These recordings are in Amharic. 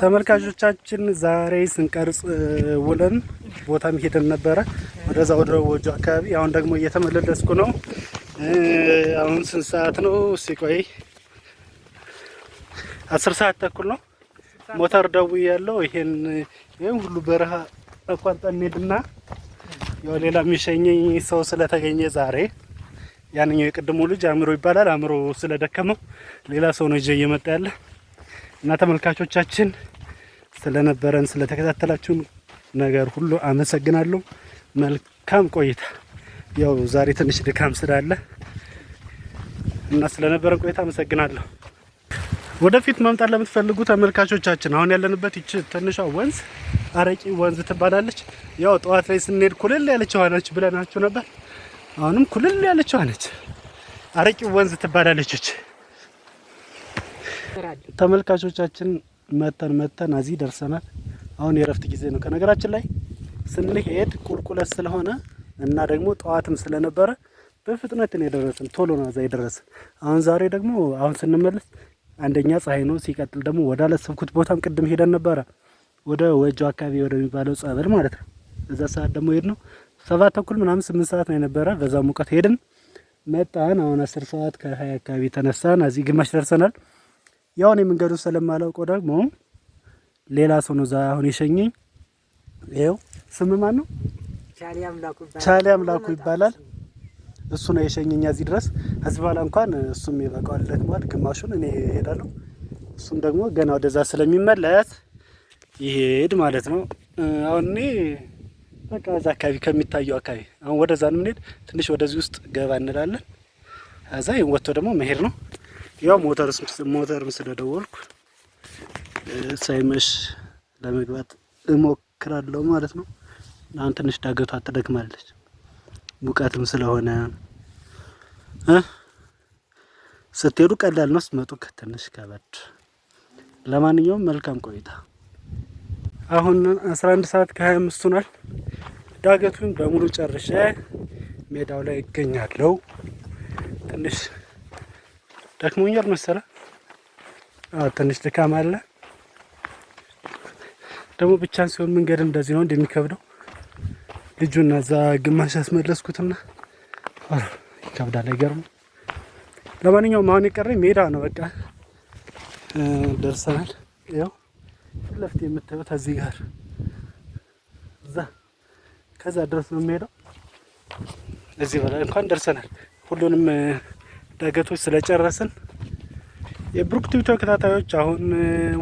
ተመልካቾቻችን ዛሬ ስንቀርጽ ውለን ቦታም ሄደን ነበረ ወደዛ ወደ ወጆ አካባቢ። አሁን ደግሞ እየተመለስኩ ነው። አሁን ስንት ሰዓት ነው? ሲቆይ 10 ሰዓት ተኩል ነው። ሞተር ደውዬ ያለው ይሄን ሁሉ በረሃ አቋርጠን እንሄድና ያው ሌላ የሚሸኘኝ ሰው ስለተገኘ ዛሬ ያንኛው የቅድሙ ልጅ አምሮ ይባላል። አምሮ ስለደከመው ሌላ ሰው ነው እጄ እየመጣ ያለ እና ተመልካቾቻችን ስለነበረን ስለተከታተላችሁን ነገር ሁሉ አመሰግናለሁ። መልካም ቆይታ። ያው ዛሬ ትንሽ ድካም ስላለ እና ስለነበረን ቆይታ አመሰግናለሁ። ወደፊት መምጣት ለምትፈልጉ ተመልካቾቻችን አሁን ያለንበት ይች ትንሿ ወንዝ አረቂ ወንዝ ትባላለች። ያው ጠዋት ላይ ስንሄድ ኩልል ያለች ውሃ ነች ብለናችሁ ነበር። አሁንም ኩልል ያለች ውሃ ነች። አረቂ ወንዝ ትባላለች። ተመልካቾቻችን መተን እዚህ ደርሰናል። አሁን የረፍት ጊዜ ነው። ከነገራችን ላይ ስንሄድ ቁልቁለት ስለሆነ እና ደግሞ ጠዋትም ስለነበረ በፍጥነት ነው የደረስን። ቶሎ ነው እዛ የደረስን። አሁን ዛሬ ደግሞ አሁን ስንመለስ አንደኛ ፀሐይ ነው። ሲቀጥል ደግሞ ወደ አለሰብኩት ቦታም ቅድም ሄደን ነበረ ወደ ወጆ አካባቢ ወደሚባለው ጸበል ማለት ነው። እዛ ሰዓት ደግሞ ሄድ ነው 7 ተኩል ምናምን 8 ሰዓት ነው የነበረ። በዛ ሙቀት ሄድን መጣን። አሁን 10 ሰዓት ከ20 አካባቢ ተነሳን። እዚህ ግማሽ ደርሰናል። ያው እኔ መንገዱ ስለማላውቀው ደግሞ ሌላ ሰው ነው አሁን የሸኘኝ። ይኸው ስም ማን ነው? ቻሊ አምላኩ ይባላል። እሱ ነው የሸኘኝ እዚህ ድረስ። እዚህ በኋላ እንኳን እሱም ይበቃዋል፣ ደክሟል። ግማሹን እኔ እሄዳለሁ፣ እሱም ደግሞ ገና ወደዛ ስለሚመለስ ይሄድ ማለት ነው። አሁን እኔ በቃ እዛ አካባቢ ከሚታየው አካባቢ አሁን ወደዛ ነው የምንሄድ። ትንሽ ወደዚህ ውስጥ ገባ እንላለን። እዛ ወጥቶ ደግሞ መሄድ ነው። ያው ሞተርም ስለደወልኩ ሳይመሽ ለመግባት እሞክራለሁ ማለት ነው። አሁን ትንሽ ዳገቷ ትደክማለች፣ ሙቀትም ስለሆነ ስትሄዱ ቀላል ነው፣ ስትመጡ ትንሽ ከበድ። ለማንኛውም መልካም ቆይታ። አሁን 11 ሰዓት ከ25 ሆኗል። ዳገቱን በሙሉ ጨርሼ ሜዳው ላይ እገኛለሁ። ትንሽ ደክሞኛል መሰለህ። ትንሽ ድካም አለ። ደግሞ ብቻን ሲሆን መንገድ እንደዚህ ነው እንደሚከብደው። ልጁና እዛ ግማሽ ያስመለስኩትና ይከብዳል። አይገርም። ለማንኛውም አሁን የቀረኝ ሜዳ ነው። በቃ ደርሰናል። ያው ለፍት የምታዩት እዚህ ጋር እዛ ከዛ ድረስ ነው የሚሄደው። እዚህ በላይ እንኳን ደርሰናል። ሁሉንም ዳገቶች ስለጨረስን የብሩክ ቲቪ ተከታታዮች አሁን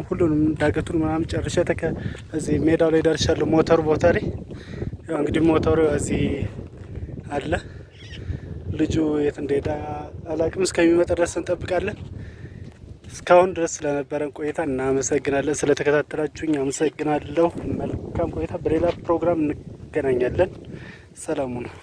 ሁሉንም ዳገቱን ምናምን ጨርሼ እዚህ ሜዳው ላይ ደርሻለሁ። ሞተሩ ቦታ ላይ ያው እንግዲህ ሞተሩ እዚህ አለ። ልጁ የት እንደሄደ አላውቅም። እስከሚመጣ ድረስ እንጠብቃለን። እስካሁን ድረስ ስለነበረን ቆይታ እናመሰግናለን። ስለተከታተላችሁኝ አመሰግናለሁ። መልካም ቆይታ። በሌላ ፕሮግራም እንገናኛለን። ሰላሙ ነው።